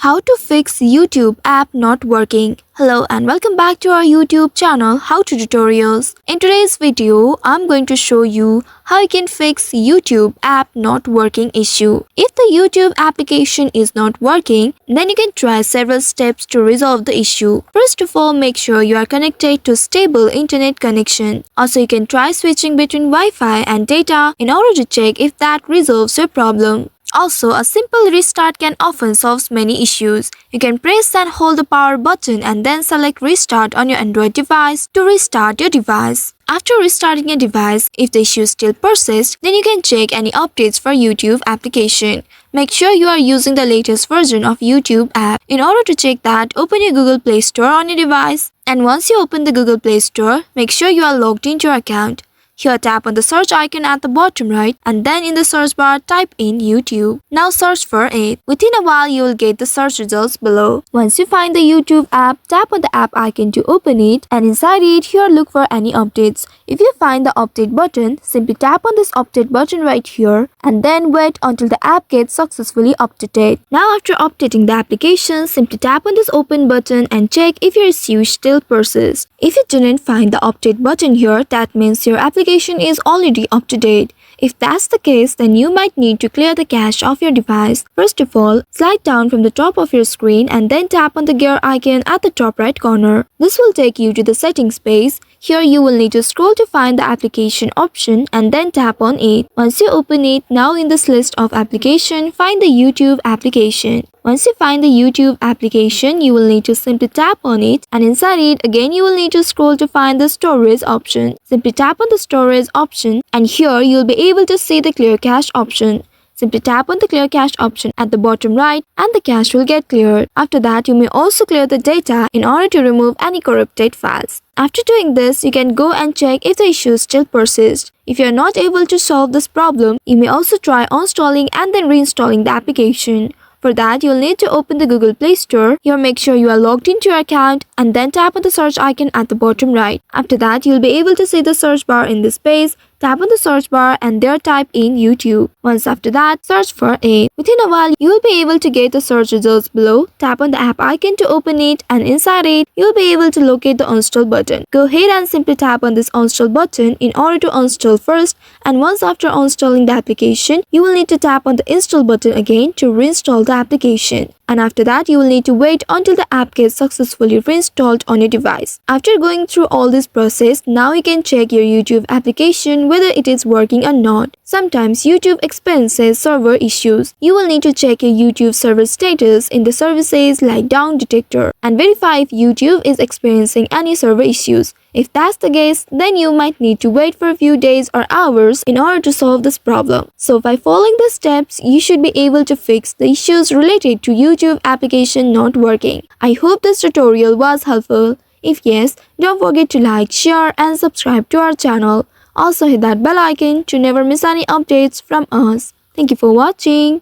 How to fix YouTube app not working. Hello and welcome back to our YouTube channel How to Tutorials. In today's video, I'm going to show you how you can fix YouTube app not working issue. If the YouTube application is not working, then you can try several steps to resolve the issue. First of all, make sure you are connected to stable internet connection. Also, you can try switching between Wi-Fi and data in order to check if that resolves your problem. Also, a simple restart can often solve many issues. You can press and hold the power button and then select restart on your Android device to restart your device. After restarting your device, if the issue still persists, then you can check any updates for YouTube application. Make sure you are using the latest version of YouTube app. In order to check that, open your Google Play Store on your device. And once you open the Google Play Store, make sure you are logged into your account. Here, tap on the search icon at the bottom right and then in the search bar type in YouTube. Now search for it. Within a while, you will get the search results below. Once you find the YouTube app, tap on the app icon to open it and inside it, here look for any updates. If you find the update button, simply tap on this update button right here and then wait until the app gets successfully updated. Now after updating the application, simply tap on this open button and check if your issue still persists. If you didn't find the update button here, that means your application is already up to date. If that's the case, then you might need to clear the cache of your device. First of all, slide down from the top of your screen and then tap on the gear icon at the top right corner. This will take you to the settings page. Here you will need to scroll to find the application option and then tap on it. Once you open it, now in this list of application, find the YouTube application. Once you find the YouTube application, you will need to simply tap on it and inside it, again you will need to scroll to find the storage option. Simply tap on the storage option and here you will be able to see the clear cache option. Simply tap on the clear cache option at the bottom right and the cache will get cleared. After that, you may also clear the data in order to remove any corrupted files. After doing this, you can go and check if the issue still persists. If you are not able to solve this problem, you may also try uninstalling and then reinstalling the application. For that, you'll need to open the Google Play Store. Here, make sure you are logged into your account and then tap on the search icon at the bottom right. After that, you'll be able to see the search bar in this page. Tap on the search bar and there type in YouTube. Once after that, search for it. Within a while, you will be able to get the search results below. Tap on the app icon to open it and inside it, you will be able to locate the uninstall button. Go ahead and simply tap on this uninstall button in order to uninstall first, and once after uninstalling the application, you will need to tap on the install button again to reinstall the application. And after that, you will need to wait until the app gets successfully reinstalled on your device. After going through all this process, now you can check your YouTube application whether it is working or not. Sometimes YouTube experiences server issues. You will need to check your YouTube server status in the services like down detector and verify if YouTube is experiencing any server issues. If that's the case, then you might need to wait for a few days or hours in order to solve this problem. So by following the steps, you should be able to fix the issues related to YouTube application not working. I hope this tutorial was helpful. If yes, don't forget to like, share and subscribe to our channel. Also hit that bell icon to never miss any updates from us. Thank you for watching.